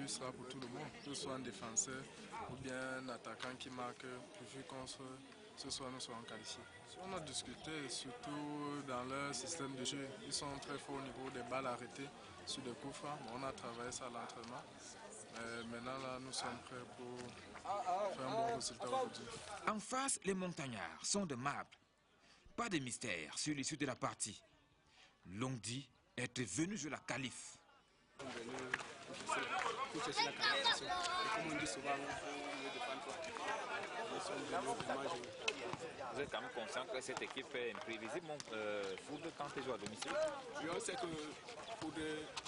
début sera pour tout le monde, que ce soit un défenseur ou bien un attaquant qui marque, pourvu qu'on ce soir nous serons qualifiés. On a discuté surtout dans leur système de jeu. Ils sont très forts au niveau des balles arrêtées sur des coups francs. On a travaillé ça à l'entraînement. Maintenant, là, nous sommes prêts pour faire un bon résultat aujourd'hui. En face, les montagnards sont de marbre. Pas de mystère sur l'issue de la partie. L'on dit être venu jouer la qualif. Pour chercher la qualification. Et comme on dit souvent, il faut le défendre. Vous êtes quand même conscient que cette équipe est imprévisible, Foud, quand tu joues à domicile? Oui, on sait que Foud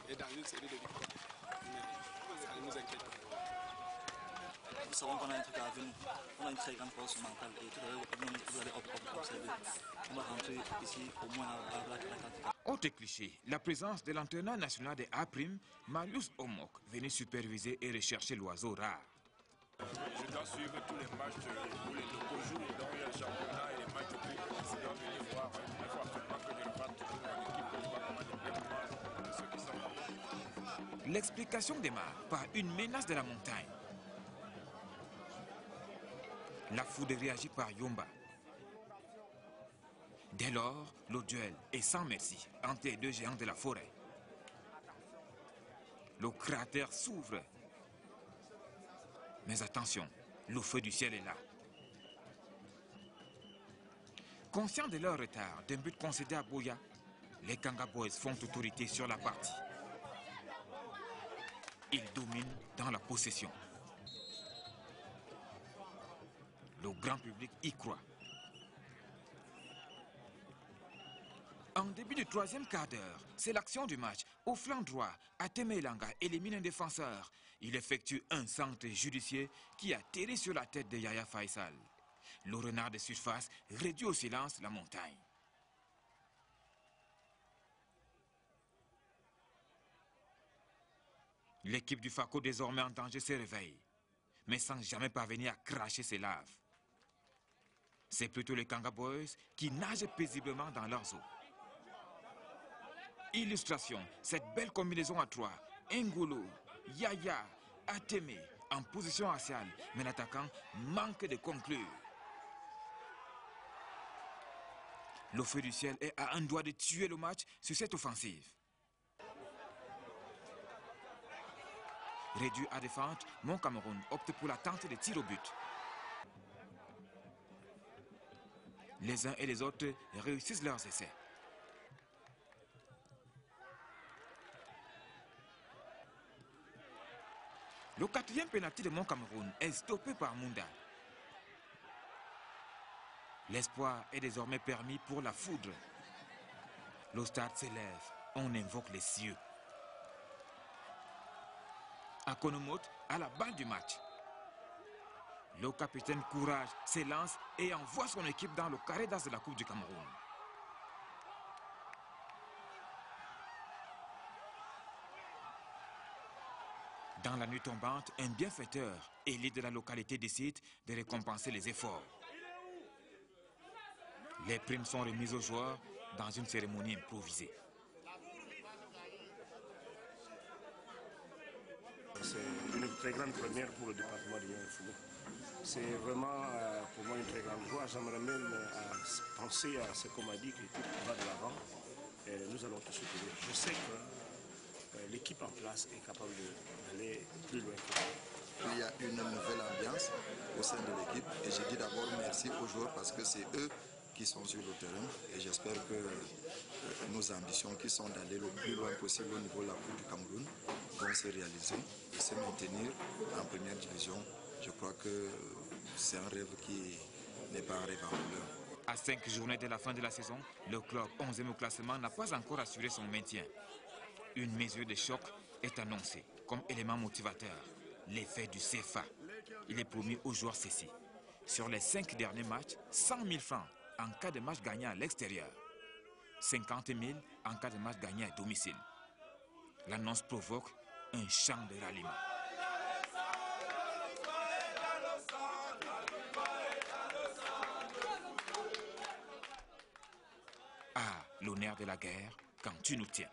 est dans une série de victoires. Mais ça ne nous inquiète pas. Nous savons qu'on a un truc à venir. On a une très grande force mentale. Et tout à l'heure, vous allez observer. On va rentrer ici au moins à la quantité. Autre cliché, la présence de l'entraîneur national des A', Marius Omok, venu superviser et rechercher l'oiseau rare. Je dois suivre tous les matchs pour les locaux jours, donc il y a le championnat et les matchs de club. Je dois venir voir. Il faut absolument que je reparte toujours dans l'équipe, que je vois comment les plaies de ceux qui sont là. L'explication démarre par une menace de la montagne. La foudre réagit par Yomba. Dès lors, le duel est sans merci entre les deux géants de la forêt. Le cratère s'ouvre. Mais attention, le feu du ciel est là. Conscients de leur retard d'un but concédé à Boya, les Kanga Boys font autorité sur la partie. Ils dominent dans la possession. Le grand public y croit. En début du troisième quart d'heure, c'est l'action du match. Au flanc droit, Ateme Elanga élimine un défenseur. Il effectue un centre judiciaire qui atterrit sur la tête de Yaya Faisal. Le renard de surface réduit au silence la montagne. L'équipe du Fako, désormais en danger, se réveille, mais sans jamais parvenir à cracher ses laves. C'est plutôt les Kanga Boys qui nagent paisiblement dans leurs eaux. Illustration, cette belle combinaison à trois, Ngolo, Yaya, Ateme, en position axiale, mais l'attaquant manque de conclure. Le feu du ciel est à un doigt de tuer le match sur cette offensive. Réduit à défendre, Mon Cameroun opte pour la tente de tir au but. Les uns et les autres réussissent leurs essais. Le quatrième pénalty de Mon Cameroun est stoppé par Munda. L'espoir est désormais permis pour la foudre. Le stade s'élève, on invoque les cieux. Akonomot à la balle du match. Le capitaine Courage s'élance et envoie son équipe dans le carré d'as de la Coupe du Cameroun. Dans la nuit tombante, un bienfaiteur, élite de la localité, décide de récompenser les efforts. Les primes sont remises aux joueurs dans une cérémonie improvisée. C'est une très grande première pour le département de Football. C'est vraiment pour moi une très grande joie. J'aimerais même penser à ce qu'on m'a dit, que l'équipe va de l'avant et nous allons te soutenir. Je sais que l'équipe en place est capable d'aller plus loin. Il y a une nouvelle ambiance au sein de l'équipe et je dis d'abord merci aux joueurs parce que c'est eux qui sont sur le terrain et j'espère que nos ambitions qui sont d'aller le plus loin possible au niveau de la Coupe du Cameroun vont se réaliser et se maintenir en première division. Je crois que c'est un rêve qui n'est pas un rêve en couleur. À 5 journées de la fin de la saison, le club 11e au classement n'a pas encore assuré son maintien. Une mesure de choc est annoncée comme élément motivateur, l'effet du CFA. Il est promis aux joueurs ceci. Sur les 5 derniers matchs, 100 000 francs en cas de match gagné à l'extérieur. 50 000 en cas de match gagné à domicile. L'annonce provoque un chant de ralliement. Ah, l'honneur de la guerre quand tu nous tiens.